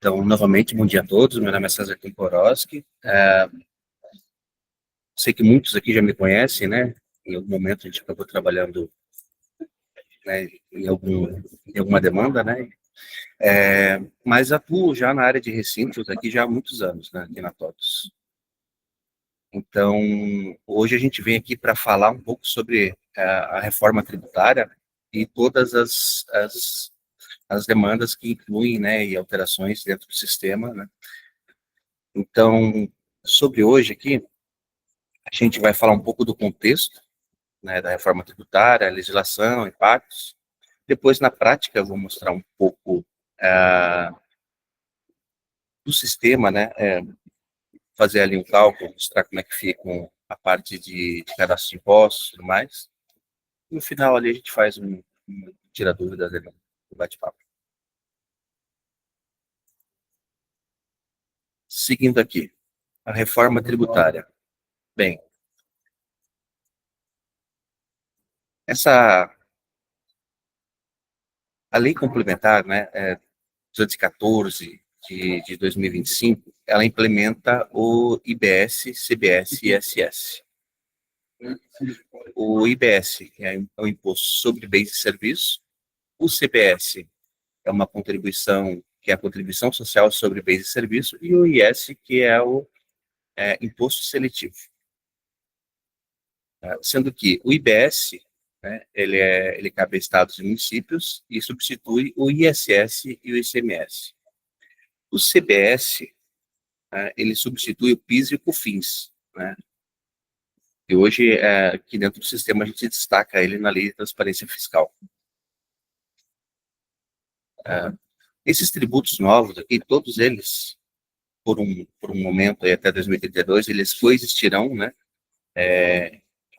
Então, novamente, bom dia a todos. Meu nome é César Temporowski. Sei que muitos aqui já me conhecem, né? Em algum momento a gente acabou trabalhando, né, em alguma demanda, né? Mas atuo já na área de recintos aqui já há muitos anos, né? Aqui na TOTUS. Então, hoje a gente vem aqui para falar um pouco sobre a reforma tributária e todas as demandas que incluem, né, e alterações dentro do sistema, né? Então, sobre hoje aqui, a gente vai falar um pouco do contexto, né, da reforma tributária, legislação, impactos. Depois, na prática, eu vou mostrar um pouco do sistema, né, fazer ali um cálculo, mostrar como é que fica com a parte de cadastro de impostos e tudo mais. No final, ali, a gente faz tira dúvidas ali no bate-papo. Seguindo aqui, a reforma tributária. Bem, a lei complementar, né, 214 de 2025, ela implementa o IBS, CBS e ISS. O IBS é o Imposto sobre Bens e Serviços, o CBS é uma contribuição, que é a Contribuição Social sobre Bens e Serviços, e o IS, que é o Imposto Seletivo. Sendo que o IBS, né, ele cabe a estados e municípios e substitui o ISS e o ICMS. O CBS, ele substitui o PIS e o COFINS, né? E hoje, aqui dentro do sistema, a gente destaca ele na Lei de Transparência Fiscal. Esses tributos novos aqui, todos eles, por um momento, aí até 2032, eles coexistirão, né?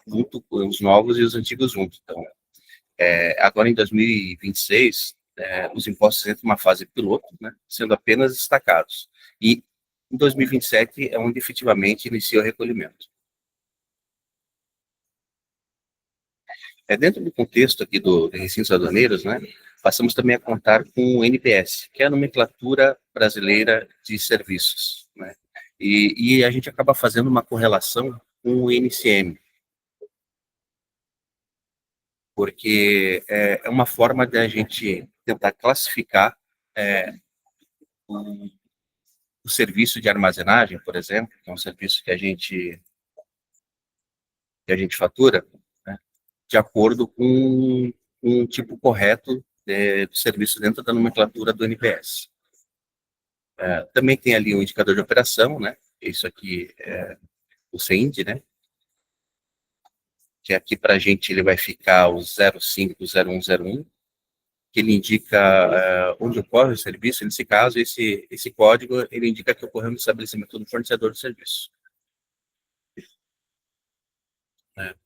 Junto com os novos e os antigos juntos. Então, agora em 2026, os impostos entram numa fase piloto, né? Sendo apenas destacados. E em 2027 é onde efetivamente inicia o recolhimento. Dentro do contexto aqui de recintos aduaneiros, né, passamos também a contar com o NPS, que é a Nomenclatura Brasileira de Serviços, né, e a gente acaba fazendo uma correlação com o NCM, porque é uma forma de a gente tentar classificar o, o serviço de armazenagem, por exemplo, que é um serviço que a gente fatura, né, de acordo com um tipo correto do serviço dentro da nomenclatura do NPS. Também tem ali o indicador de operação, né? Isso aqui é o CIND, né? Que aqui para a gente ele vai ficar o 050101, que ele indica onde ocorre o serviço. Nesse caso, esse código ele indica que ocorreu no estabelecimento do fornecedor do serviço.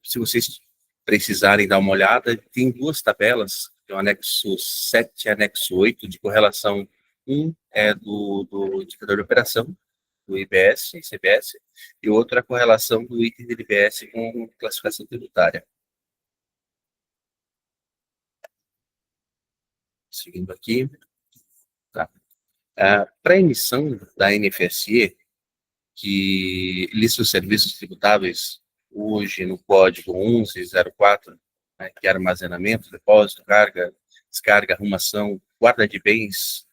Se vocês precisarem dar uma olhada, tem duas tabelas, tem o anexo 7 e anexo 8 de correlação. Um é do indicador de operação, do IBS e CBS, e outra a correlação do item de IBS com classificação tributária. Seguindo aqui. Tá. Para a emissão da NFSE, que lista os serviços tributáveis hoje no código 1104, né, que é armazenamento, depósito, carga, descarga, arrumação, guarda de bens,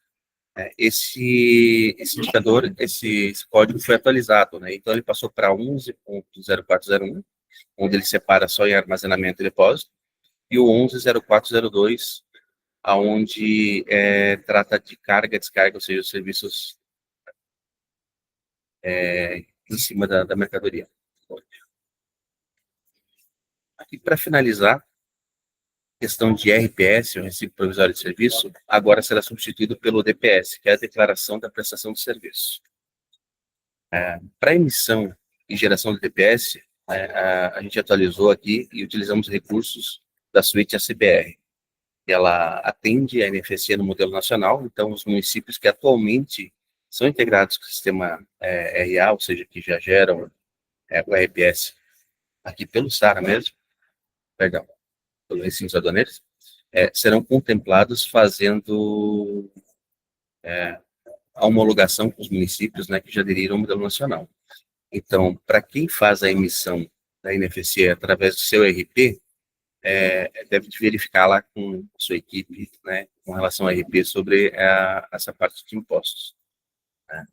esse indicador, esse código foi atualizado, né? Então ele passou para 11.0401, onde ele separa só em armazenamento e depósito, e o 11.0402, aonde trata de carga, descarga, ou seja, os serviços em cima da mercadoria. Aqui, para finalizar, questão de RPS, o Recibo Provisório de Serviço, agora será substituído pelo DPS, que é a Declaração da Prestação de Serviço. Para emissão e geração do DPS, a gente atualizou aqui e utilizamos recursos da suíte ACBR. Ela atende a NFSE no modelo nacional, então os municípios que atualmente são integrados com o sistema RA, ou seja, que já geram o RPS aqui pelo SARA mesmo, perdão, pelos recintos aduaneiros, serão contemplados fazendo a homologação com os municípios, né, que já aderiram ao modelo nacional. Então, para quem faz a emissão da NFCE através do seu RP, deve verificar lá com a sua equipe, né, com relação ao RP sobre essa parte de impostos. Né.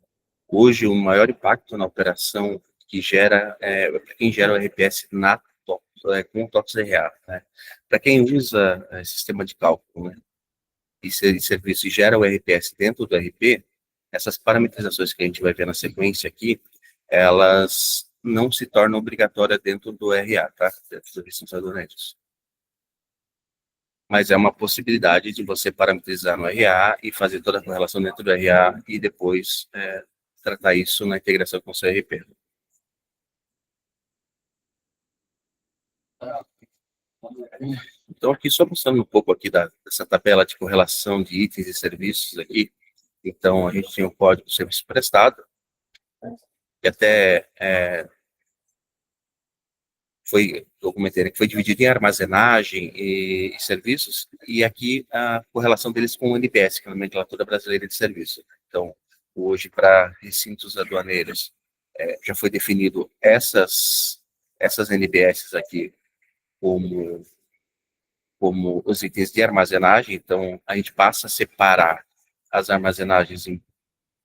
Hoje, o maior impacto na operação que gera, para quem gera o RPS com o TOTS RA. Né. Para quem usa sistema de cálculo, né, e serviço e gera o RPS dentro do RP, essas parametrizações que a gente vai ver na sequência aqui, elas não se tornam obrigatórias dentro do RA, tá? Dentro do Receita Aduaneiro. Mas é uma possibilidade de você parametrizar no RA e fazer toda a correlação dentro do RA e depois tratar isso na integração com o CRP. Então, aqui só mostrando um pouco aqui dessa tabela de correlação de itens e serviços aqui. Então, a gente tem o código de serviço prestado, que até eu comentei, né, que foi dividido em armazenagem e serviços, e aqui a correlação deles com o NBS, que é a Nomenclatura Brasileira de Serviços. Então, hoje, para recintos aduaneiros, já foi definido essas NBS aqui como os itens de armazenagem. Então, a gente passa a separar as armazenagens em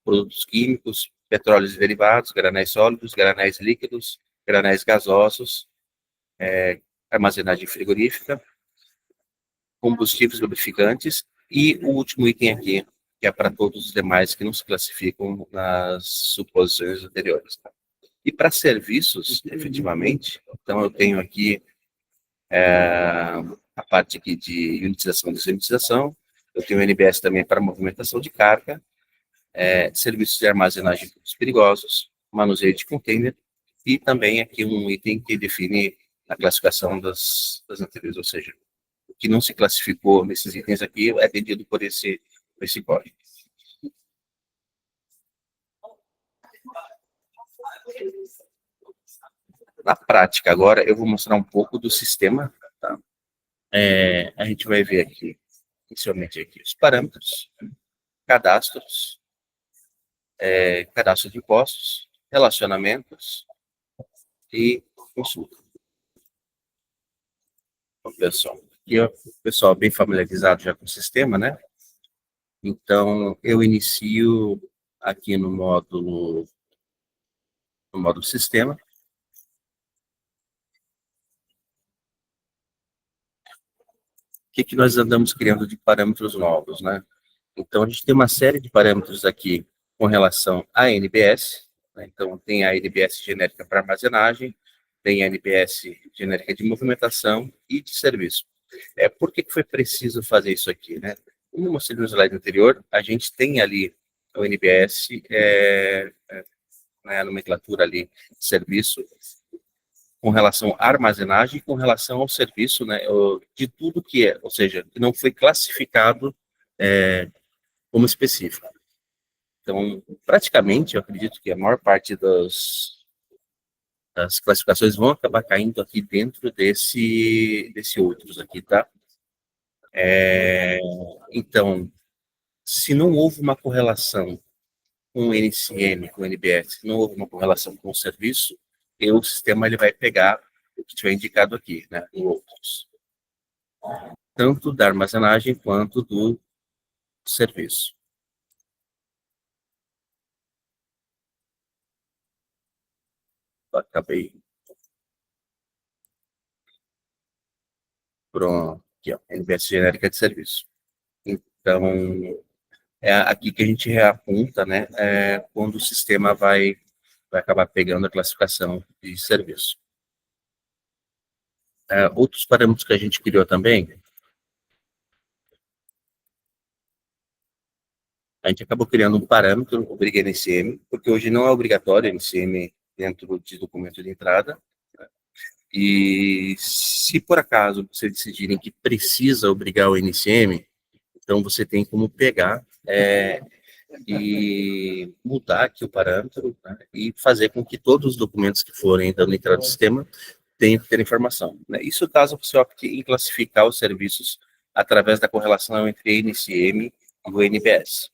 produtos químicos, petróleos e derivados, granéis sólidos, granéis líquidos, granéis gasosos, armazenagem frigorífica, combustíveis lubrificantes e o último item aqui, que é para todos os demais que não se classificam nas suposições anteriores. E para serviços, efetivamente, então eu tenho aqui a parte aqui de unitização e desunitização, eu tenho o NBS também para movimentação de carga, serviços de armazenagem de produtos perigosos, manuseio de container, e também aqui um item que define a classificação das anteriores, ou seja, o que não se classificou nesses itens aqui é atendido por esse código. Na prática, agora, eu vou mostrar um pouco do sistema. Tá? A gente vai ver aqui, inicialmente, aqui, os parâmetros, cadastros, cadastro de impostos, relacionamentos e consulta. Bom, pessoal, aqui o pessoal bem familiarizado já com o sistema, né? Então, eu inicio aqui no módulo sistema. O que nós andamos criando de parâmetros novos, né? Então, a gente tem uma série de parâmetros aqui com relação à NBS, né? Então, tem a NBS genérica para armazenagem, tem a NBS genérica de movimentação e de serviço. Por que foi preciso fazer isso aqui, né? Como eu mostrei no slide anterior, a gente tem ali o NBS, a nomenclatura ali de serviço, com relação à armazenagem, com relação ao serviço, né, de tudo que ou seja, que não foi classificado como específico. Então, praticamente, eu acredito que a maior parte das classificações vão acabar caindo aqui dentro desse outros aqui, tá? Então, se não houve uma correlação com o NCM, com o NBS, se não houve uma correlação com o serviço, o sistema ele vai pegar o que tiver indicado aqui, né, em outros. Tanto da armazenagem quanto do serviço. Acabei. Pronto, aqui, ó, NBS genérica de serviço. Então, é aqui que a gente reaponta, né, quando o sistema vai acabar pegando a classificação de serviço. Outros parâmetros que a gente criou também, a gente acabou criando um parâmetro, obriga NCM, porque hoje não é obrigatório NCM dentro de documento de entrada. E se por acaso vocês decidirem que precisa obrigar o NCM, então você tem como pegar e mudar aqui o parâmetro, né, e fazer com que todos os documentos que forem dando entrada no sistema tenham que ter informação. Né? Isso caso você opte em classificar os serviços através da correlação entre NCM e o NBS.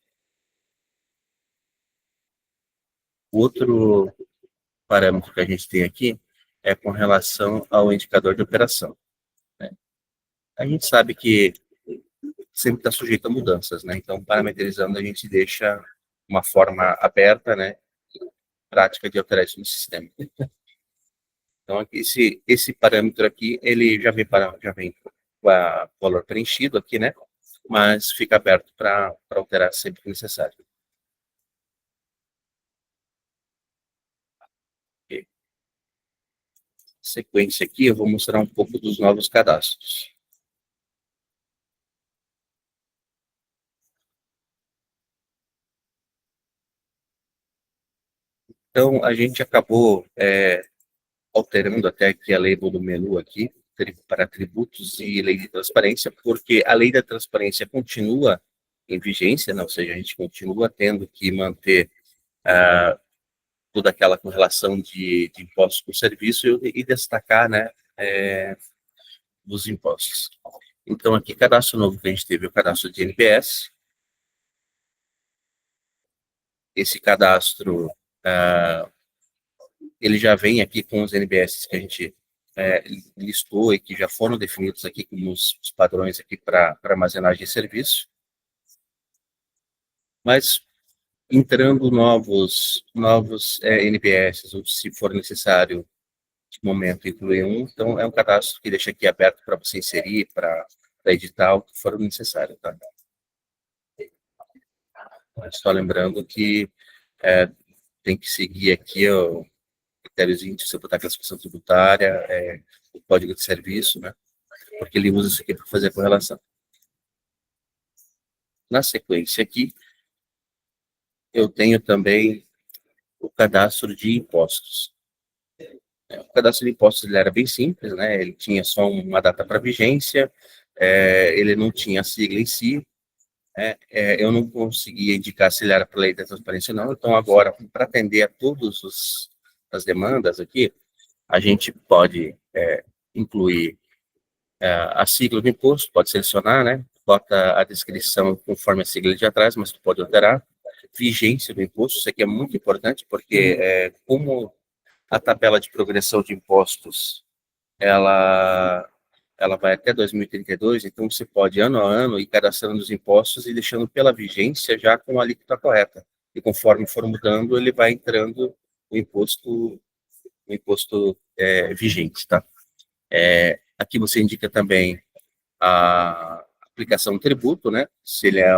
outro parâmetro que a gente tem aqui é com relação ao indicador de operação, né? A gente sabe que sempre está sujeito a mudanças, né? Então, parametrizando, a gente deixa uma forma aberta, né, prática de alterar isso no sistema. Então, esse parâmetro aqui, ele já vem com o valor preenchido aqui, né? Mas fica aberto para alterar sempre que necessário. Okay. Sequência aqui, eu vou mostrar um pouco dos novos cadastros. Então, a gente acabou alterando até aqui a label do menu aqui, para tributos e lei de transparência, porque a lei da transparência continua em vigência, né? Ou seja, a gente continua tendo que manter toda aquela correlação de impostos por serviço e destacar, né, os impostos. Então, aqui, cadastro novo que a gente teve, o cadastro de NPS. Esse cadastro, ele já vem aqui com os NBS que a gente listou e que já foram definidos aqui como os padrões aqui para armazenagem de serviço. Mas, entrando novos NBS, ou se for necessário, de momento, incluir um, então é um cadastro que deixa aqui aberto para você inserir, para editar o que for necessário, tá? Só lembrando que tem que seguir aqui o critériozinho de você botar a classificação tributária, o código de serviço, né? Porque ele usa isso aqui para fazer a correlação. Na sequência aqui, eu tenho também o cadastro de impostos. O cadastro de impostos ele era bem simples, né? Ele tinha só uma data para vigência, ele não tinha sigla em si, eu não conseguia indicar se ele era para a lei da transparência ou não. Então, agora, para atender a todas as demandas aqui, a gente pode incluir a sigla do imposto, pode selecionar, né? Bota a descrição conforme a sigla de atrás, mas tu pode alterar. Vigência do imposto, isso aqui é muito importante, porque como a tabela de progressão de impostos, ela vai até 2032, então você pode, ano a ano, ir cadastrando os impostos e deixando pela vigência já com a alíquota correta. E conforme for mudando, ele vai entrando o imposto vigente, tá? Aqui você indica também a aplicação do tributo, né? Se ele é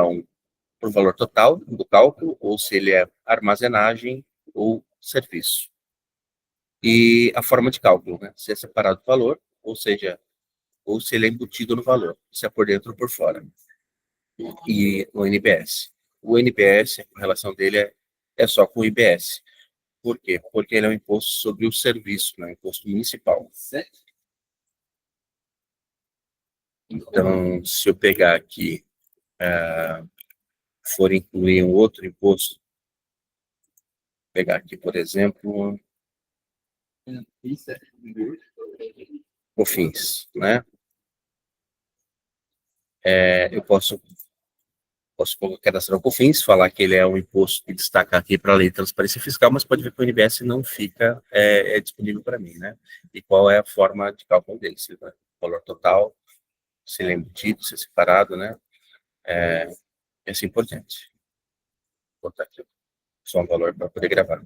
por valor total do cálculo, ou se ele é armazenagem ou serviço. E a forma de cálculo, né? Se é separado do valor, ou seja, ou se ele é embutido no valor, se é por dentro ou por fora. E o NBS. O NBS, a correlação dele é só com o IBS. Por quê? Porque ele é um imposto sobre o serviço, né? Imposto municipal. Então, se eu pegar aqui, for incluir um outro imposto, pegar aqui, por exemplo, COFINS, né? Eu posso cadastrar o COFINS, falar que ele é um imposto que destaca aqui para a lei de transparência fiscal, mas pode ver que o NBS não fica disponível para mim, né? E qual é a forma de cálculo dele, se é valor total, se ele é embutido, se é separado, né? É assim por diante. Vou botar aqui só um valor para poder gravar.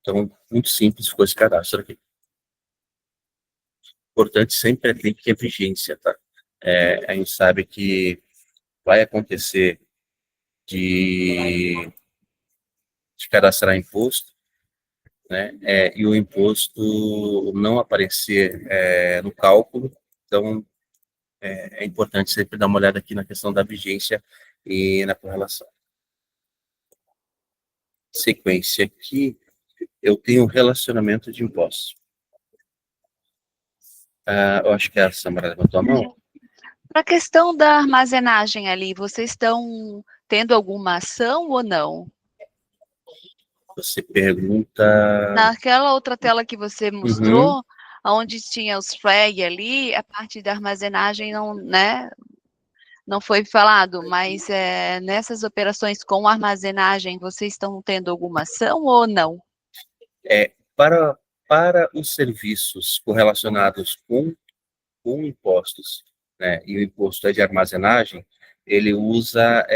Então, muito simples ficou esse cadastro aqui. Importante sempre é ter que ter vigência, tá? A gente sabe que vai acontecer de cadastrar imposto, né? E o imposto não aparecer no cálculo. Então, é importante sempre dar uma olhada aqui na questão da vigência e na correlação. Sequência aqui, eu tenho relacionamento de impostos. Eu acho que a Samara levantou a mão. Para a questão da armazenagem ali, vocês estão tendo alguma ação ou não? Você pergunta... Naquela outra tela que você mostrou, onde tinha os flag ali, a parte da armazenagem não não foi falado, mas nessas operações com armazenagem, vocês estão tendo alguma ação ou não? Para os serviços correlacionados com impostos, né, e o imposto é de armazenagem, ele usa,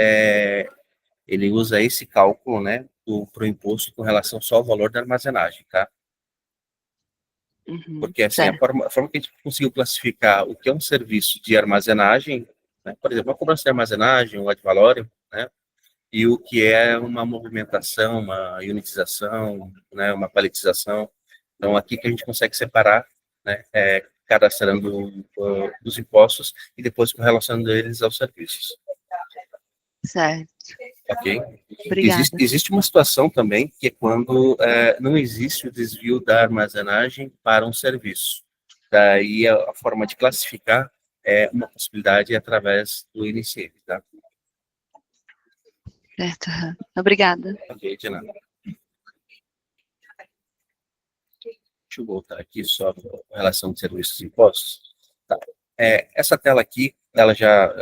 ele usa esse cálculo, né, para o imposto com relação só ao valor da armazenagem, tá? Uhum, Porque, assim, certo. a forma que a gente conseguiu classificar o que é um serviço de armazenagem, né, por exemplo, uma cobrança de armazenagem, um ad valorem, né, e o que é uma movimentação, uma unitização, né, uma paletização. Então, aqui que a gente consegue separar, né, cadastrando os impostos e depois correlacionando eles aos serviços. Certo. Ok? Obrigada. Existe uma situação também que é quando não existe o desvio da armazenagem para um serviço. Daí a forma de classificar é uma possibilidade através do INCM, tá? Certo. Obrigada. Ok, de nada. Deixa eu voltar aqui só com relação de serviços e impostos. Tá. Essa tela aqui, ela já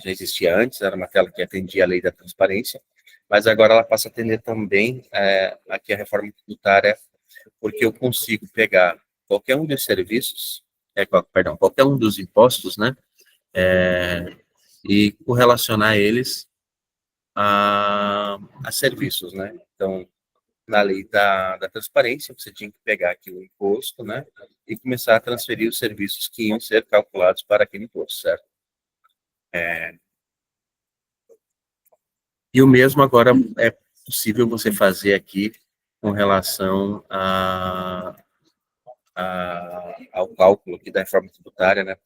existia antes, era uma tela que atendia a lei da transparência, mas agora ela passa a atender também aqui a reforma tributária, porque eu consigo pegar qualquer um dos serviços, perdão, qualquer um dos impostos, né, e correlacionar eles a serviços, né. Então, na lei da transparência, você tinha que pegar aqui o imposto, né, e começar a transferir os serviços que iam ser calculados para aquele imposto, certo? E o mesmo agora é possível você fazer aqui com relação ao cálculo aqui da reforma tributária, né,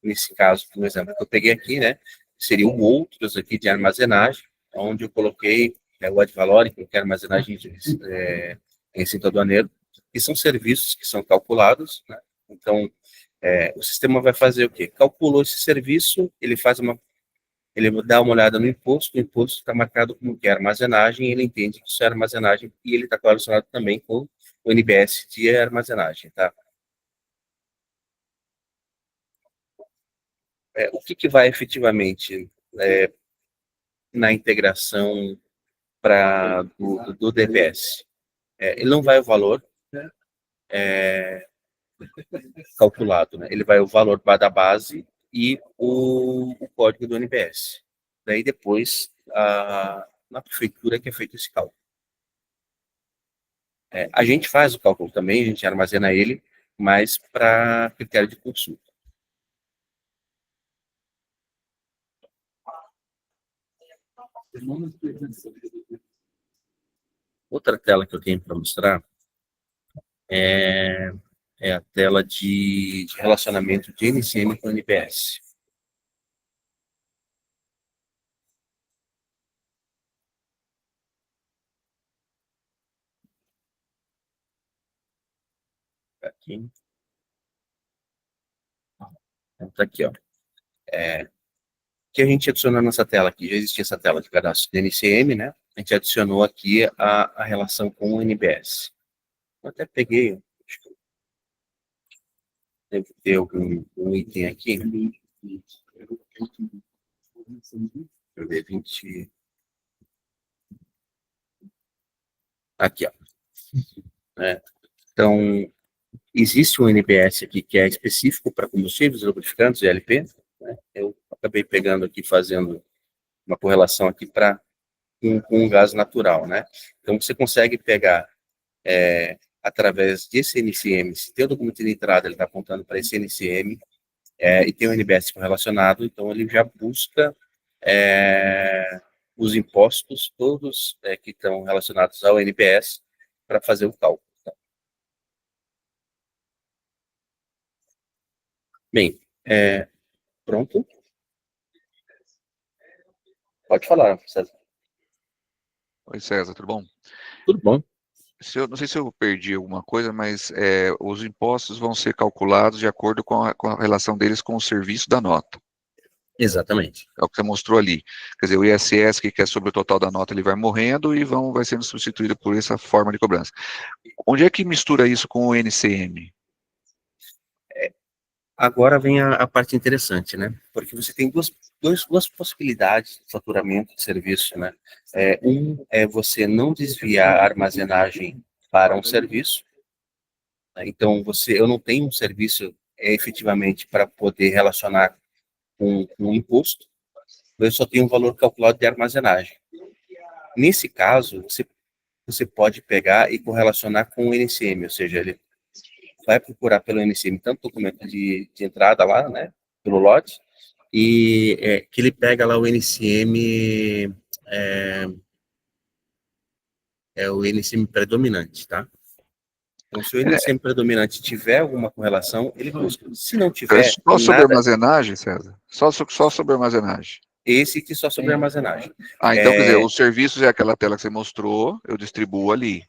nesse caso, por exemplo, que eu peguei aqui, né, seriam outros aqui de armazenagem, onde eu coloquei o ad valorem, que é armazenagem em receita aduaneiro, que são serviços que são calculados, né, então o sistema vai fazer o quê? Calculou esse serviço, ele dá uma olhada no imposto, o imposto está marcado como que é armazenagem, ele entende que isso é armazenagem e ele está relacionado também com o NBS de armazenagem, tá? O que vai efetivamente na integração do DPS? Ele não vai o valor calculado, né? Ele vai o valor da base e o código do NPS. Daí depois, na prefeitura que é feito esse cálculo. A gente faz o cálculo também, a gente armazena ele, mas para critério de consulta. Outra tela que eu tenho para mostrar é a tela de relacionamento de NCM com NPS. Aqui. Tá aqui, ó. Que a gente adicionou nessa tela aqui, já existia essa tela de cadastro de NCM, né? A gente adicionou aqui a relação com o NBS. Eu até peguei, acho que deve ter algum item aqui. Deixa eu ver, 20. Aqui, ó. Então, existe um NBS aqui que é específico para combustíveis e lubrificantes, GLP, né? Eu acabei pegando aqui, fazendo uma correlação aqui com um gás natural, né? Então, você consegue pegar, através desse NCM, se tem o documento de entrada, ele está apontando para esse NCM, e tem o NBS correlacionado, então ele já busca os impostos todos que estão relacionados ao NBS para fazer o cálculo. Tá? Bem, pronto. Pode falar, César. Oi, César, tudo bom? Tudo bom. Não sei se eu perdi alguma coisa, mas os impostos vão ser calculados de acordo com a relação deles com o serviço da nota. Exatamente. É o que você mostrou ali. Quer dizer, o ISS, que é sobre o total da nota, ele vai morrendo e vai sendo substituído por essa forma de cobrança. Onde é que mistura isso com o NCM? Agora vem a parte interessante, né? Porque você tem duas possibilidades de faturamento de serviço, né? Um é você não desviar a armazenagem para um serviço, né? Então, eu não tenho um serviço efetivamente para poder relacionar com o imposto, eu só tenho um valor calculado de armazenagem. Nesse caso, você pode pegar e correlacionar com o NCM, ou seja, ele vai procurar pelo NCM tanto documento de entrada lá, né, pelo lote, e que ele pega lá o NCM, é, é o NCM predominante, tá? Então, se o NCM predominante tiver alguma correlação, ele busca. Se não É tiver só sobre nada, armazenagem, César? Só sobre armazenagem. esse que só sobre armazenagem. Então, quer dizer, os serviços é aquela tela que você mostrou, eu distribuo ali.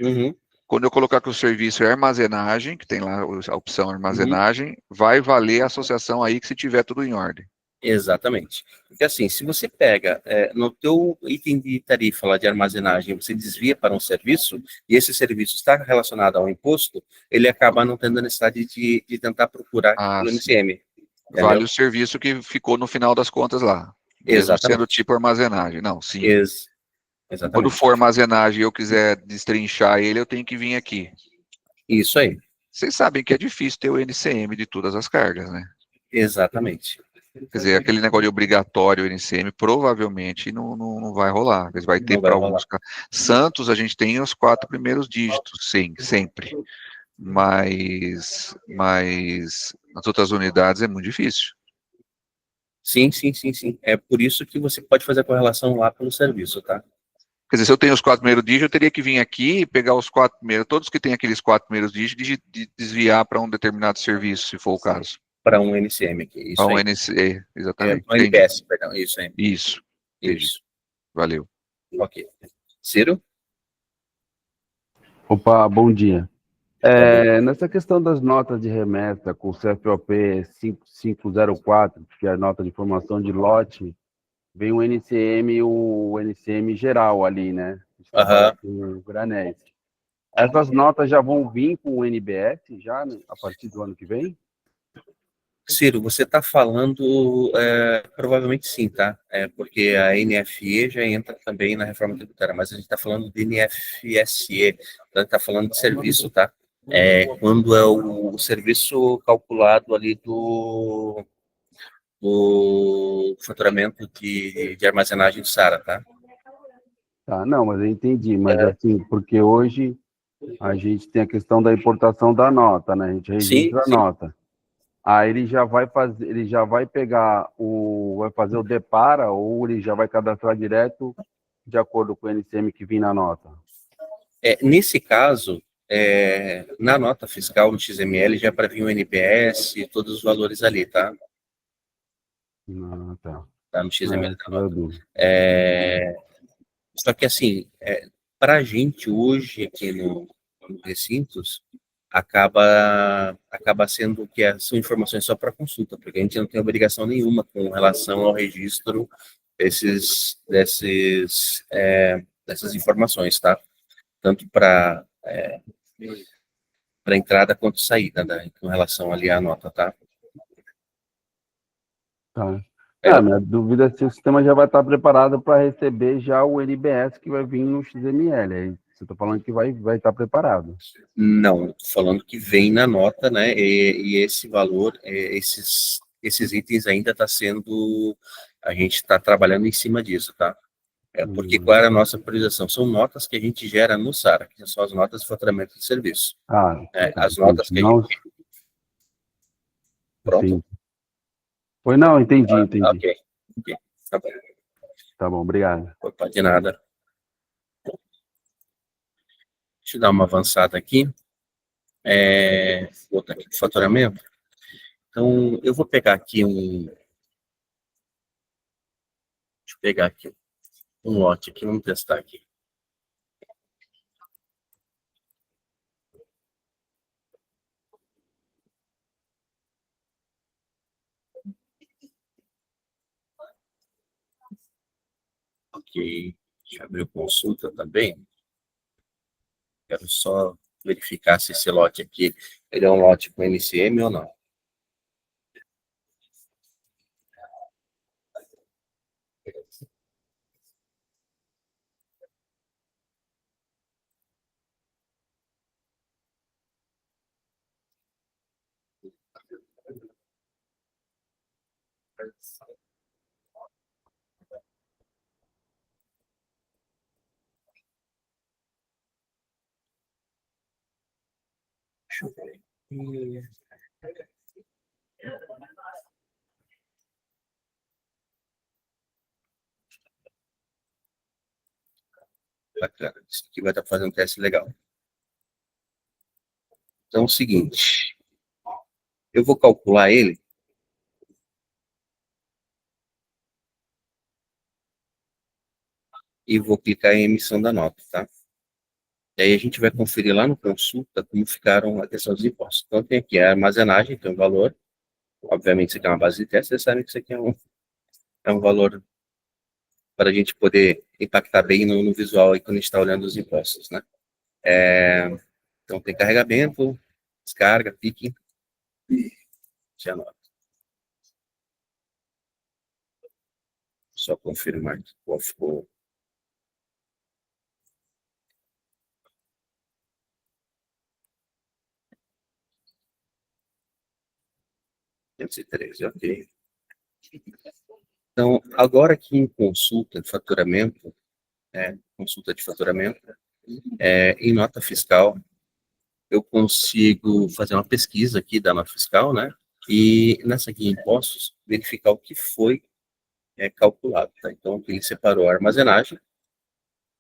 Uhum, Quando eu colocar que o serviço é armazenagem, que tem lá a opção uhum. armazenagem, vai valer a associação aí que se tiver tudo em ordem. Exatamente. Porque assim, se você pega no teu item de tarifa lá de armazenagem, você desvia para um serviço, e esse serviço está relacionado ao imposto, ele acaba não tendo a necessidade de tentar procurar pelo Sim. NCM. Vale Entendeu? o serviço que ficou no final das contas lá, mesmo sendo Exatamente. tipo armazenagem. Não, sim. Quando Exatamente. for armazenagem e eu quiser destrinchar ele, eu tenho que vir aqui. Isso aí. Vocês sabem que é difícil ter o NCM de todas as cargas, né? Exatamente. Quer dizer, aquele negócio de obrigatório NCM provavelmente não vai rolar. Mas vai ter Não vai para rolar. alguns. Santos, a gente tem os 4 primeiros dígitos, sim, sempre. Mas nas outras unidades é muito difícil. Sim, sim, sim, sim. É por isso que você pode fazer a correlação lá pelo serviço, tá? Quer dizer, se eu tenho os 4 primeiros dígitos, eu teria que vir aqui e pegar os 4 primeiros, todos que têm aqueles 4 primeiros dígitos, de desviar para um determinado serviço, se for o caso. Para um NCM aqui, Para isso um aí. NC, exatamente. Um Entendi. NPS, perdão, isso aí. Isso, entendi. Isso. Valeu. Ok. Ciro? Opa, bom dia. Valeu. Nessa questão das notas de remessa com o CFOP 5504, que é a nota de formação de lote, vem o NCM geral ali, né? A gente trabalha com o Granese. Essas notas já vão vir com o NBS já, né, a partir do ano que vem? Ciro, você está falando, provavelmente sim, tá? Porque a NFE já entra também na reforma tributária, mas a gente está falando de NFSE, então a gente está falando de serviço, tá? Quando é o serviço calculado ali do faturamento de armazenagem do SARA, tá? Tá, não, mas eu entendi, mas assim, porque hoje a gente tem a questão da importação da nota, né? A gente Sim, registra a sim. nota. Aí ele já vai pegar vai fazer o depara ou ele já vai cadastrar direto de acordo com o NCM que vem na nota? Nesse caso, na nota fiscal no XML já para vir o NPS e todos os valores ali, tá? Ah, tá. Tá no XML da Era nota. dúvida. Só que assim, para a gente hoje aqui no Recintos, acaba sendo que são informações só para consulta, porque a gente não tem obrigação nenhuma com relação ao registro dessas informações, tá? Tanto para entrada quanto saída, né, com relação ali à nota, tá? Tá. A minha dúvida é se o sistema já vai estar preparado para receber já o NBS que vai vir no XML. Aí você está falando que vai estar preparado. Não, estou falando que vem na nota, né? E esse valor, esses itens ainda está sendo. A gente está trabalhando em cima disso, tá? Porque qual era a nossa priorização? São notas que a gente gera no SARA, que são as notas de faturamento de serviço. As notas que a Não, gente. Pronto? sim. Foi, não, entendi. Ok. Tá bom. Tá bom, obrigado. Opa, de nada. Deixa eu dar uma avançada aqui. Vou botar aqui o faturamento. Então, eu vou pegar aqui Deixa eu pegar aqui um lote aqui, vamos testar aqui. Ok, já abriu consulta também. Quero só verificar se esse lote aqui ele é um lote com NCM ou não. Deixa eu ver aqui. Bacana, isso aqui vai estar fazendo um teste legal. Então, é o seguinte, eu vou calcular ele e vou clicar em emissão da nota, tá? E aí a gente vai conferir lá no consulta como ficaram a questão dos impostos. Então, tem aqui a armazenagem, tem um valor. Obviamente, isso aqui é uma base de teste, vocês sabem que isso aqui é um valor para a gente poder impactar bem no visual aí quando a gente está olhando os impostos, né? Então, tem carregamento, descarga, pique, já anota. Só confirmar qual ficou. Ok. Então, agora aqui em consulta de faturamento, em nota fiscal, eu consigo fazer uma pesquisa aqui da nota fiscal, né? E nessa aqui em impostos, verificar o que foi calculado, tá? Então, aqui ele separou a armazenagem,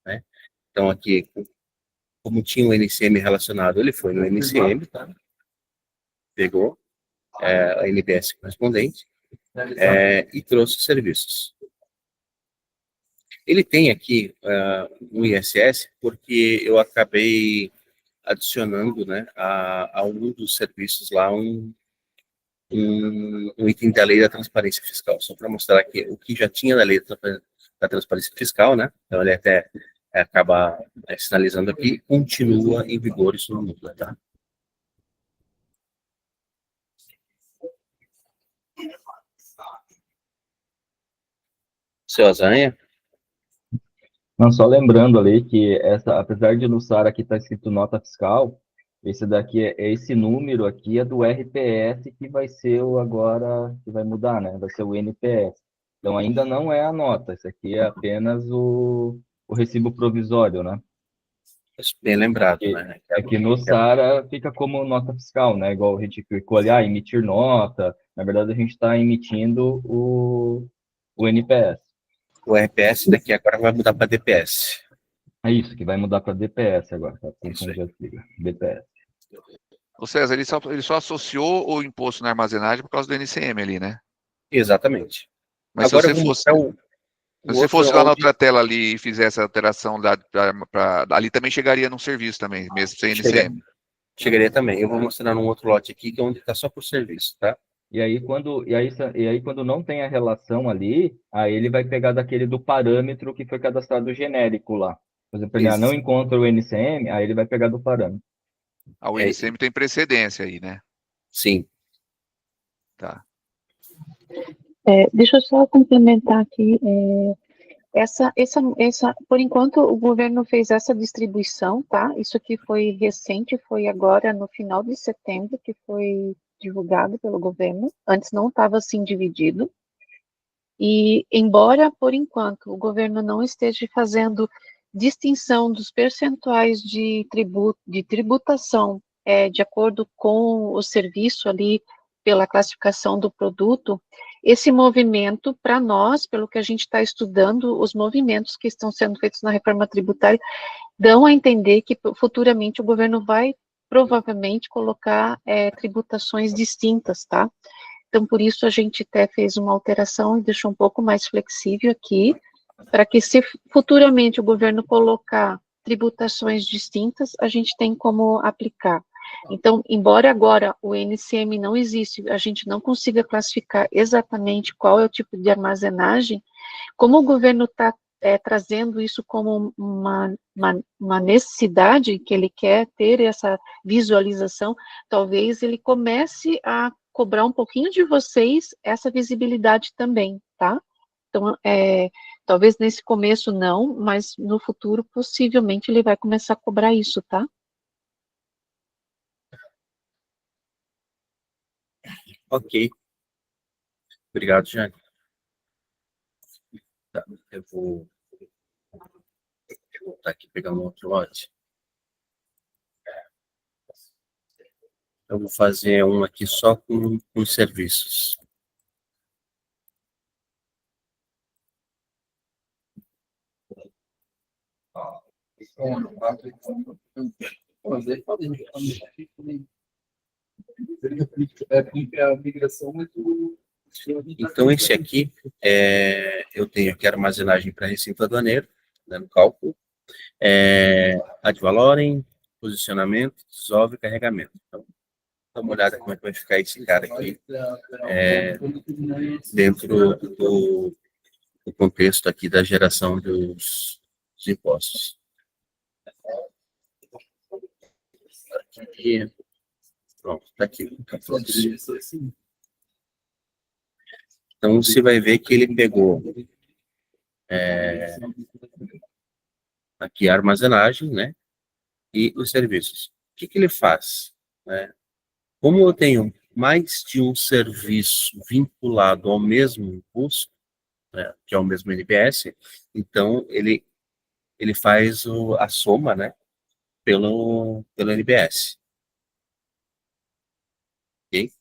né? Então, aqui, como tinha um NCM relacionado, ele foi no NCM, tá? Pegou a NBS correspondente e trouxe os serviços. Ele tem aqui um ISS porque eu acabei adicionando, né, a um dos serviços lá um item da lei da transparência fiscal, só para mostrar aqui o que já tinha na lei da transparência fiscal, né? Então ele até acaba sinalizando aqui, continua em vigor, isso não muda, tá? Seu Azanha? Não, só lembrando ali que apesar de no SAR aqui estar escrito nota fiscal, esse daqui esse número aqui é do RPS que vai ser o agora, que vai mudar, né? Vai ser o NPS. Então ainda não é a nota, esse aqui é apenas o recibo provisório, né? Bem lembrado, né? Aqui no SAR fica como nota fiscal, né? Igual a gente clicou ali, emitir nota. Na verdade, a gente está emitindo o NPS. O RPS daqui agora vai mudar para DPS. É isso, que vai mudar para DPS agora, tá? Isso aí. DPS. O César, ele só associou o imposto na armazenagem por causa do NCM ali, né? Exatamente. Mas agora se você fosse lá na outra tela ali e fizesse a alteração ali também chegaria num serviço também, mesmo sem NCM. Chegaria também. Eu vou mostrar num outro lote aqui, que é onde está só por serviço, tá? E aí, quando não tem a relação ali, aí ele vai pegar daquele do parâmetro que foi cadastrado genérico lá. Por exemplo, ele não encontra o NCM, aí ele vai pegar do parâmetro. O NCM tem precedência aí, né? Sim. Tá. Deixa eu só complementar aqui. Por enquanto, o governo fez essa distribuição, tá? Isso aqui foi recente, foi agora no final de setembro que foi divulgado pelo governo. Antes não estava assim dividido. E, embora, por enquanto, o governo não esteja fazendo distinção dos percentuais de tributação de acordo com o serviço ali, pela classificação do produto, esse movimento, para nós, pelo que a gente está estudando, os movimentos que estão sendo feitos na reforma tributária, dão a entender que futuramente o governo vai, provavelmente, colocar tributações distintas, tá? Então, por isso, a gente até fez uma alteração e deixou um pouco mais flexível aqui, para que se futuramente o governo colocar tributações distintas, a gente tem como aplicar. Então, embora agora o NCM não existe, a gente não consiga classificar exatamente qual é o tipo de armazenagem, como o governo está trazendo isso como uma necessidade, que ele quer ter essa visualização, talvez ele comece a cobrar um pouquinho de vocês essa visibilidade também, tá? Então, talvez nesse começo não, mas no futuro, possivelmente, ele vai começar a cobrar isso, tá? Ok. Obrigado, Jane. Tá, eu vou voltar aqui pegar um outro lote. Eu vou fazer um aqui só com serviços. Então, esse aqui, eu tenho aqui armazenagem para recinto aduaneiro, né, no cálculo, ad valorem, posicionamento, dissolve e carregamento. Então, dá uma olhada como é que vai ficar esse cara aqui, dentro do contexto aqui da geração dos impostos. Aqui, pronto, está aqui. Tá pronto. Então, você vai ver que ele pegou aqui a armazenagem, né, e os serviços. O que ele faz? Né? Como eu tenho mais de um serviço vinculado ao mesmo imposto, né, que é o mesmo NBS, então ele faz a soma, né, pelo NBS. Ok?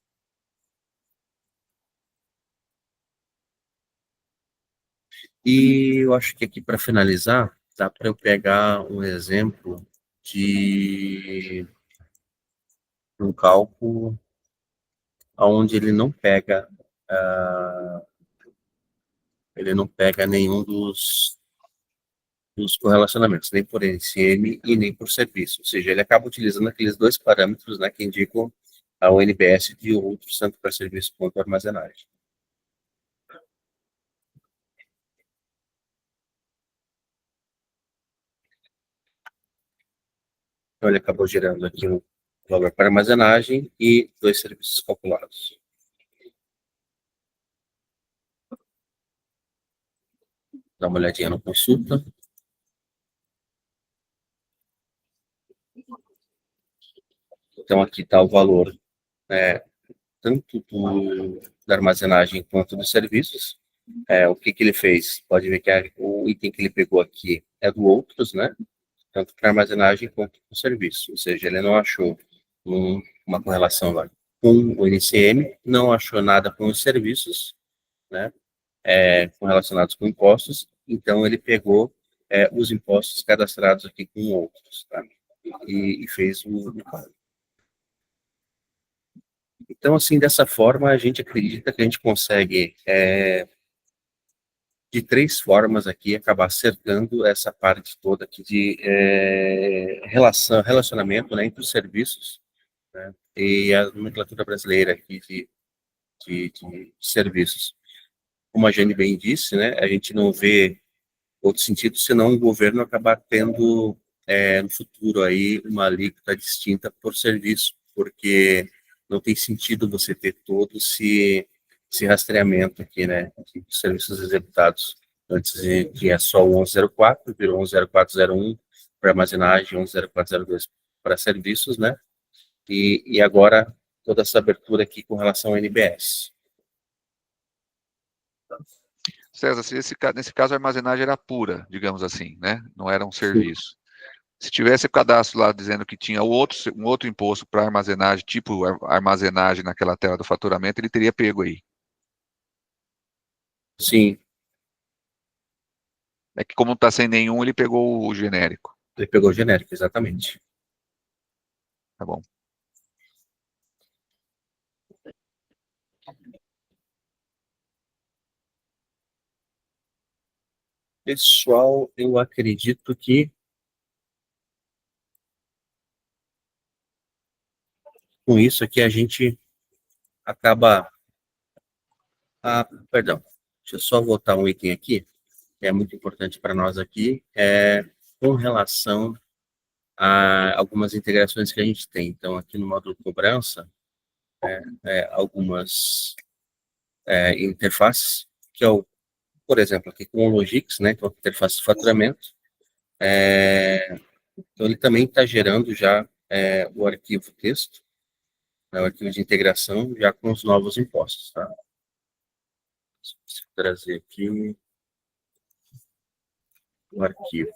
E eu acho que aqui, para finalizar, dá para eu pegar um exemplo de um cálculo onde ele não pega nenhum dos correlacionamentos, nem por NCM e nem por serviço. Ou seja, ele acaba utilizando aqueles dois parâmetros, né, que indicam a NBS de outros, tanto para serviço quanto armazenagem. Então, ele acabou gerando aqui um valor para armazenagem e dois serviços calculados. Dá uma olhadinha no consulta. Então, aqui está o valor, tanto da armazenagem quanto dos serviços. O que ele fez? Pode ver que o item que ele pegou aqui é do outros, né? Tanto para armazenagem quanto para o serviço. Ou seja, ele não achou uma correlação lá com o NCM, não achou nada com os serviços, né? Relacionados com impostos. Então, ele pegou os impostos cadastrados aqui com outros, tá? E fez o cálculo. Então, assim, dessa forma, a gente acredita que a gente consegue, de três formas aqui, acabar acertando essa parte toda aqui de relacionamento, né, entre os serviços, né, e a nomenclatura brasileira aqui de serviços. Como a Jane bem disse, né, a gente não vê outro sentido senão o governo acabar tendo, no futuro, aí, uma alíquota distinta por serviço, porque não tem sentido você ter todo esse rastreamento aqui, né, de serviços executados. Antes tinha só o 1104, virou 110401 para armazenagem, 110402 para serviços, né, e agora toda essa abertura aqui com relação ao NBS. César, nesse caso a armazenagem era pura, digamos assim, né? Não era um serviço. Se tivesse o cadastro lá dizendo que tinha um outro imposto para armazenagem, tipo armazenagem naquela tela do faturamento, ele teria pego aí. Sim. É que como não está sem nenhum, ele pegou o genérico. Ele pegou o genérico, exatamente. Tá bom. Pessoal, eu acredito que com isso aqui a gente acaba... perdão, deixa eu só voltar um item aqui, que é muito importante para nós aqui, com relação a algumas integrações que a gente tem. Então, aqui no módulo cobrança, algumas interfaces, que é o por exemplo, aqui com o Logix, né, que é uma interface de faturamento, então ele também está gerando já o arquivo texto, né, o arquivo de integração, já com os novos impostos, tá? Deixa eu trazer aqui o arquivo.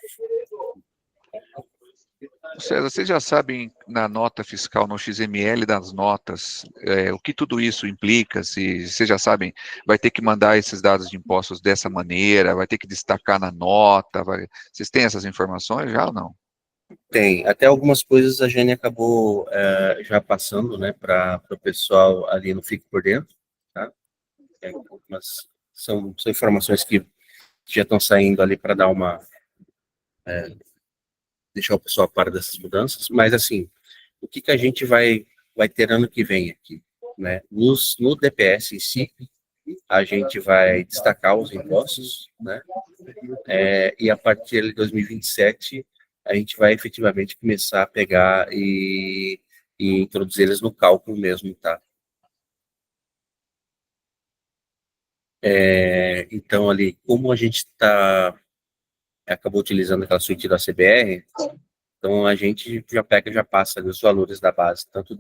César, vocês já sabem na nota fiscal, no XML das notas, o que tudo isso implica? Se vocês já sabem, vai ter que mandar esses dados de impostos dessa maneira, vai ter que destacar na nota, vocês têm essas informações já ou não? Tem, até algumas coisas a Jane acabou já passando, né, para o pessoal ali no Fique por Dentro, tá? Mas são informações que já estão saindo ali para dar uma... deixar o pessoal a par dessas mudanças, mas assim, o que a gente vai ter ano que vem aqui, né? No DPS em si, a gente vai destacar os impostos, né? E a partir de 2027, a gente vai efetivamente começar a pegar e introduzir eles no cálculo mesmo, tá? Então, ali, como a gente acabou utilizando aquela suíte da CBR, então a gente já pega e já passa ali os valores da base, tanto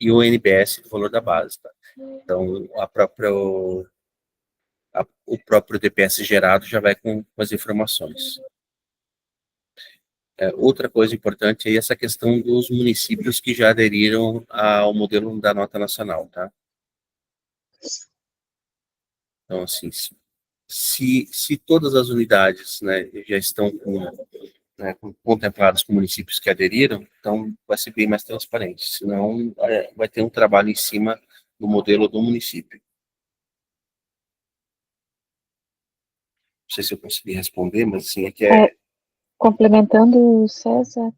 e o NBS do valor da base, tá? Então, o próprio DPS gerado já vai com as informações. Outra coisa importante é essa questão dos municípios que já aderiram ao modelo da nota nacional, tá? Então, assim, se todas as unidades, né, já estão contempladas com municípios que aderiram, então vai ser bem mais transparente, senão vai ter um trabalho em cima do modelo do município. Não sei se eu consegui responder, mas assim, Complementando, César,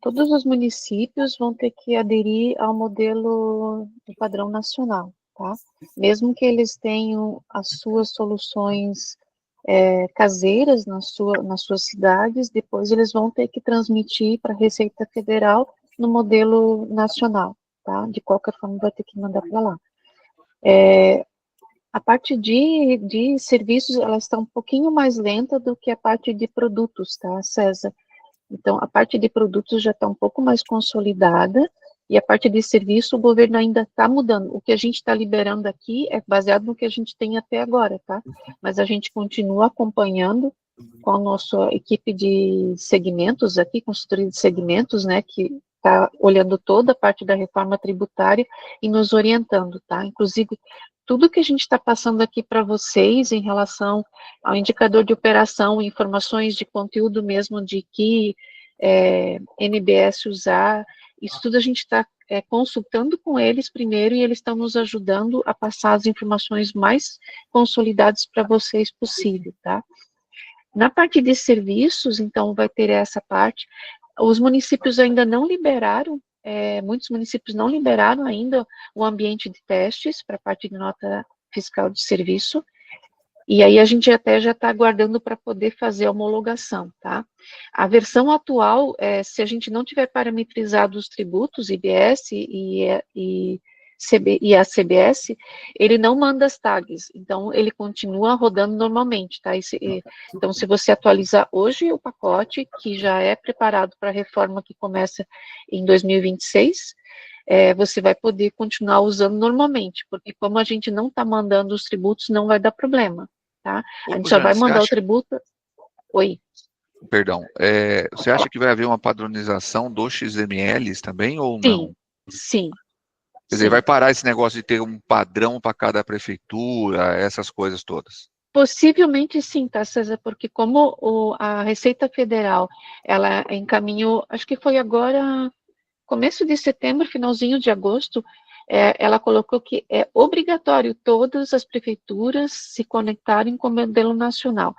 todos os municípios vão ter que aderir ao modelo do padrão nacional, tá? Mesmo que eles tenham as suas soluções caseiras nas suas cidades, depois eles vão ter que transmitir para a Receita Federal no modelo nacional, tá? De qualquer forma, vai ter que mandar para lá. A parte de serviços, ela está um pouquinho mais lenta do que a parte de produtos, tá, César? Então, a parte de produtos já está um pouco mais consolidada, e a parte de serviço, o governo ainda está mudando. O que a gente está liberando aqui é baseado no que a gente tem até agora, tá? Mas a gente continua acompanhando com a nossa equipe de segmentos aqui, consultoria de segmentos, né, que está olhando toda a parte da reforma tributária e nos orientando, tá? Inclusive, tudo que a gente está passando aqui para vocês em relação ao indicador de operação, informações de conteúdo mesmo de que NBS usar, isso tudo a gente está consultando com eles primeiro e eles estão nos ajudando a passar as informações mais consolidadas para vocês possível, tá? Na parte de serviços, então, vai ter essa parte. Os municípios ainda não liberaram, muitos municípios não liberaram ainda o ambiente de testes para a parte de nota fiscal de serviço, e aí a gente até já está aguardando para poder fazer a homologação, tá? A versão atual, se a gente não tiver parametrizado os tributos, IBS e a CBS, ele não manda as tags, então ele continua rodando normalmente, tá? Então, se você atualizar hoje o pacote, que já é preparado para a reforma que começa em 2026, você vai poder continuar usando normalmente, porque como a gente não está mandando os tributos, não vai dar problema, tá? A gente só vai mandar o tributo... Oi. Perdão, você acha que vai haver uma padronização dos XMLs também ou não? Sim. Quer dizer, vai parar esse negócio de ter um padrão para cada prefeitura, essas coisas todas? Possivelmente sim, tá, César? Porque como a Receita Federal, ela encaminhou, acho que foi agora, começo de setembro, finalzinho de agosto, ela colocou que é obrigatório todas as prefeituras se conectarem com o modelo nacional.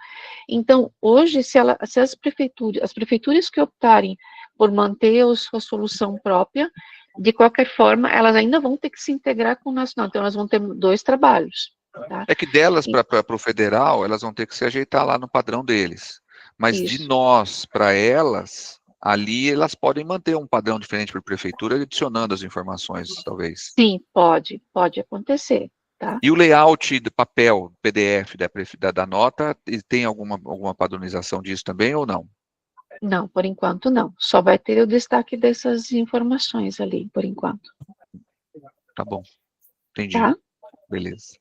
Então, hoje, se as prefeituras que optarem por manter a sua solução própria, de qualquer forma, elas ainda vão ter que se integrar com o nacional, então elas vão ter 2 trabalhos. Tá? É que delas para o federal, elas vão ter que se ajeitar lá no padrão deles, mas Isso. de nós para elas, ali elas podem manter um padrão diferente para a prefeitura, adicionando as informações, talvez. Sim, pode acontecer, tá? E o layout do papel, PDF da nota, tem alguma padronização disso também ou não? Não, por enquanto não. Só vai ter o destaque dessas informações ali, por enquanto, Tá bom, entendi. tá? Beleza.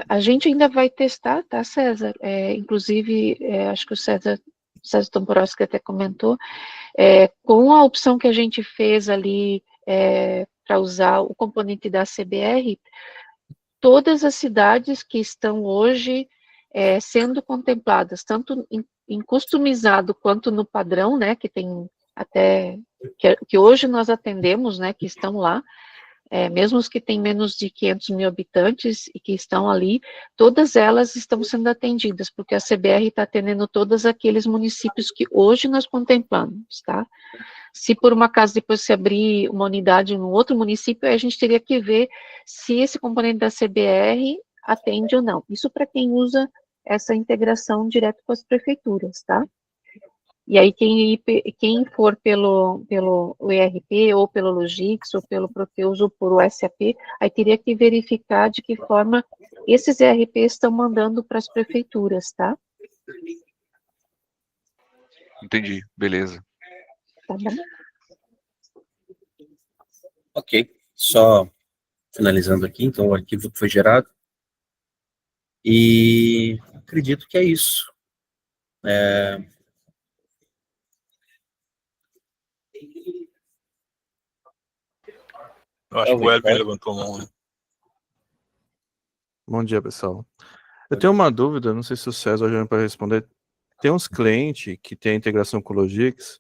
A gente ainda vai testar, tá, César? Inclusive, acho que o César Tomporowski até comentou, com a opção que a gente fez ali para usar o componente da CBR, todas as cidades que estão hoje sendo contempladas, tanto em customizado quanto no padrão, né, que tem até, que hoje nós atendemos, né, que estão lá, mesmo os que têm menos de 500 mil habitantes e que estão ali, todas elas estão sendo atendidas, porque a CBR está atendendo todos aqueles municípios que hoje nós contemplamos, tá? Se por um acaso depois se abrir uma unidade em um outro município, a gente teria que ver se esse componente da CBR atende ou não. Isso para quem usa essa integração direto com as prefeituras, tá? E aí quem for pelo ERP, ou pelo Logix, ou pelo Proteus, ou por o SAP, aí teria que verificar de que forma esses ERPs estão mandando para as prefeituras, tá? Entendi, beleza. Tá bom? Ok, só finalizando aqui, então o arquivo foi gerado e acredito que é isso. Eu acho que o Elvin levantou a mão, né? Bom dia, pessoal. Eu tenho uma dúvida, não sei se o César já para responder. Tem uns clientes que tem integração com o Logix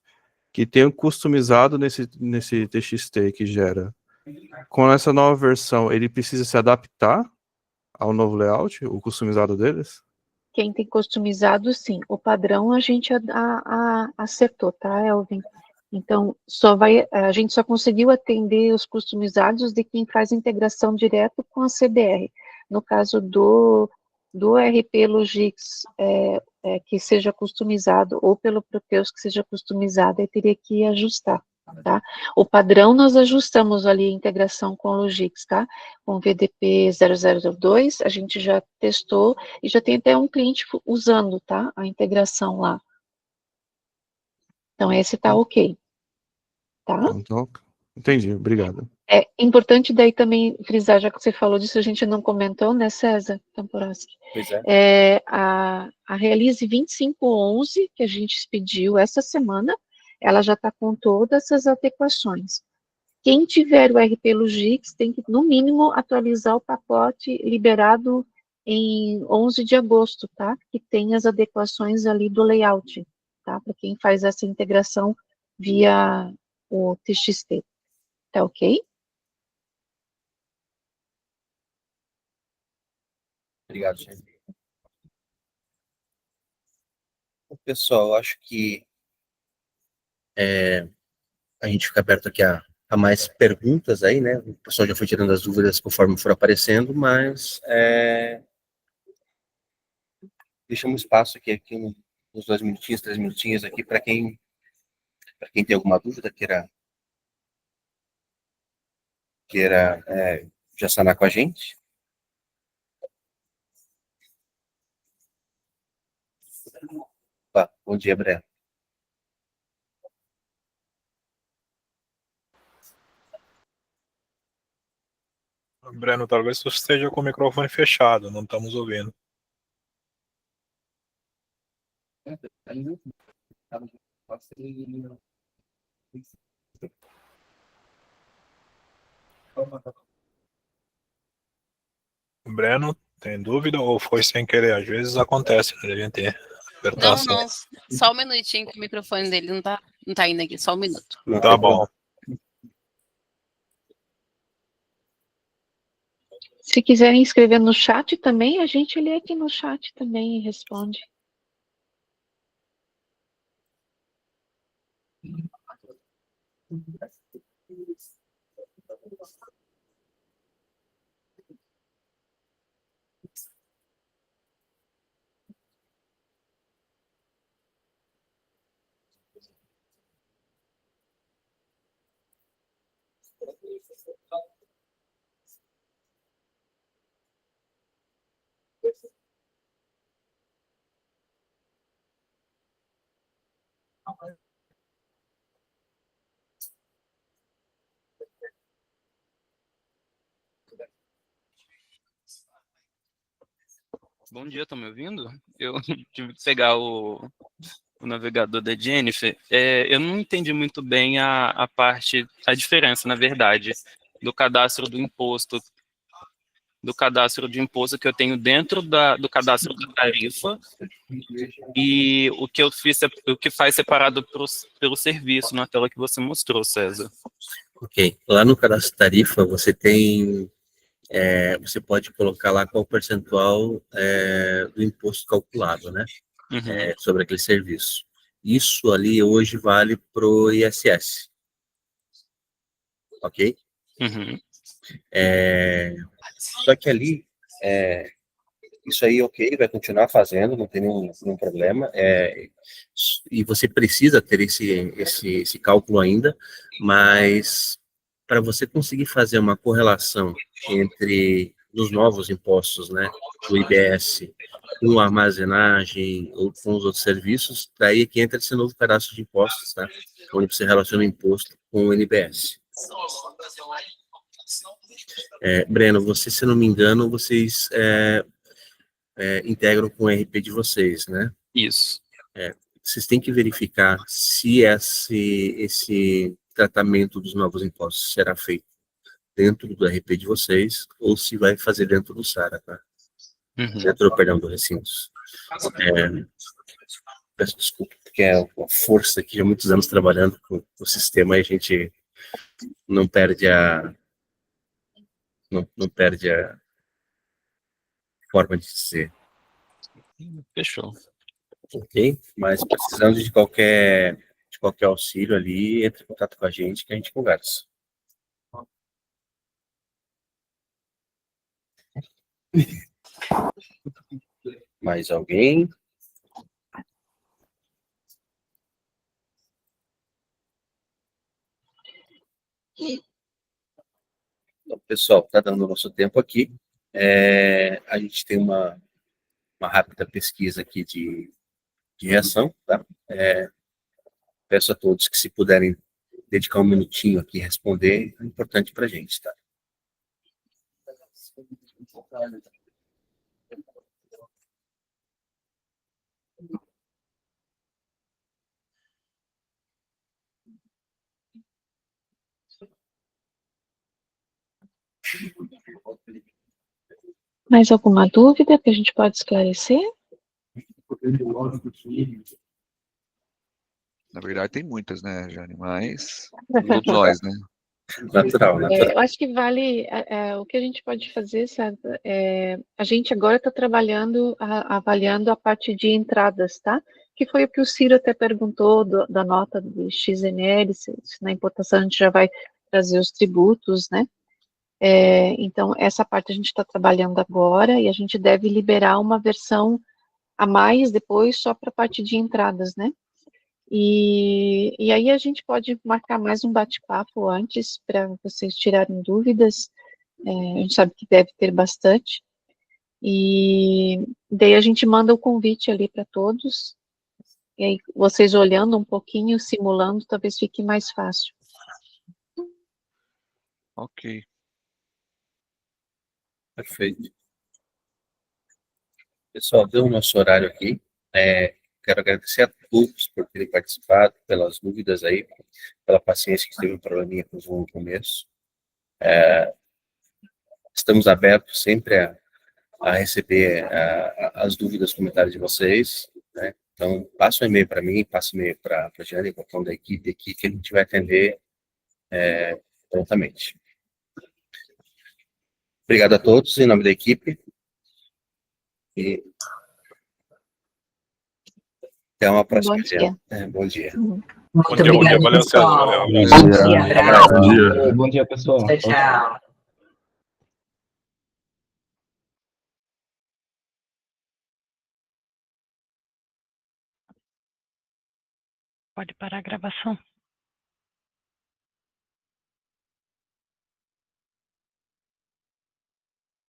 que tem um customizado nesse TXT que gera. Com essa nova versão, ele precisa se adaptar ao novo layout, o customizado deles? Quem tem customizado, sim. O padrão a gente acertou, tá, Elvin? Então, a gente só conseguiu atender os customizados de quem faz integração direto com a CBR. No caso do RP Logix, que seja customizado, ou pelo Proteus que seja customizado, aí teria que ajustar, tá? O padrão nós ajustamos ali a integração com o Logix, tá? Com o VDP 0002, a gente já testou, e já tem até um cliente usando, tá? A integração lá. Então, esse tá ok. Tá? Então, entendi, obrigado. É importante daí também frisar, já que você falou disso, a gente não comentou, né, César Tomporowski? Pois é. A Realize 2511, que a gente expediu essa semana, ela já está com todas essas adequações. Quem tiver o RP Logix tem que, no mínimo, atualizar o pacote liberado em 11 de agosto, tá? Que tem as adequações ali do layout, tá? Para quem faz essa integração via o TXT. Tá ok? Obrigado, chefe. Pessoal, acho que a gente fica aberto aqui a mais perguntas aí, né? O pessoal já foi tirando as dúvidas conforme for aparecendo, mas deixamos espaço aqui uns 2 minutinhos, 3 minutinhos aqui para quem tem alguma dúvida, queira já sanar com a gente. Bom dia, Breno. Breno, talvez você esteja com o microfone fechado, não estamos ouvindo. Breno, tem dúvida ou foi sem querer? Às vezes acontece, né? A gente apertar assim. Não, só um minutinho que o microfone dele não tá indo aqui, só um minuto. Tá bom. Se quiserem escrever no chat também, a gente lê aqui no chat também e responde. Bom dia, estão me ouvindo? Eu tive que pegar o navegador da Jennifer. Eu não entendi muito bem a diferença, na verdade, do cadastro do imposto, que eu tenho dentro do cadastro da tarifa e o que eu fiz, o que faz separado pelo serviço na tela que você mostrou, César. Ok. Lá no cadastro tarifa, você tem, você pode colocar lá qual o percentual do imposto calculado, né? Uhum. Sobre aquele serviço. Isso ali hoje vale para o ISS. Ok? Uhum. Só que ali, isso aí, ok, vai continuar fazendo, não tem nenhum problema. E você precisa ter esse cálculo ainda, mas para você conseguir fazer uma correlação entre os novos impostos, né, do IBS, com a armazenagem ou com os outros serviços, daí é que entra esse novo cadastro de impostos, tá? Onde você relaciona o imposto com o NBS. Breno, você, se não me engano, vocês integram com o RP de vocês, né? Isso. Vocês têm que verificar se esse tratamento dos novos impostos será feito dentro do RP de vocês ou se vai fazer dentro do SARA, tá? Uhum. Dentro, perdão, do Recintos. Peço desculpa, porque é uma força aqui, há muitos anos trabalhando com o sistema e a gente não perde não perde a forma de ser. Fechou. Ok? Mas precisando de qualquer auxílio ali, entre em contato com a gente que a gente conversa. Mais alguém? Então, pessoal, está dando o nosso tempo aqui. A gente tem uma rápida pesquisa aqui de reação, tá? Peço a todos que, se puderem dedicar um minutinho aqui e responder, é importante para a gente, tá? Mais alguma dúvida que a gente pode esclarecer? Na verdade, tem muitas, né, Jane? Mas todos nós, né? Natural. Eu acho que vale, o que a gente pode fazer, sabe, a gente agora está trabalhando, avaliando a parte de entradas, tá? Que foi o que o Ciro até perguntou da nota de XML, se na importação a gente já vai trazer os tributos, né? Então, essa parte a gente está trabalhando agora e a gente deve liberar uma versão a mais depois só para a parte de entradas, né? E aí a gente pode marcar mais um bate-papo antes para vocês tirarem dúvidas. A gente sabe que deve ter bastante. E daí a gente manda o convite ali para todos. E aí vocês olhando um pouquinho, simulando, talvez fique mais fácil. Ok. Perfeito. Pessoal, deu o nosso horário aqui. Quero agradecer a todos por terem participado, pelas dúvidas aí, pela paciência que teve um probleminha com o Zoom no começo. Estamos abertos sempre a receber as dúvidas, comentários de vocês, né? Então, passa um e-mail para mim, passa um e-mail para a Jane, qualquer um da equipe aqui, que a gente vai atender prontamente. Obrigado a todos, em nome da equipe. E até uma próxima. Bom dia. Bom dia. Bom dia, valeu, César. Valeu, abraço. Bom dia, pessoal. Tchau. Pode parar a gravação.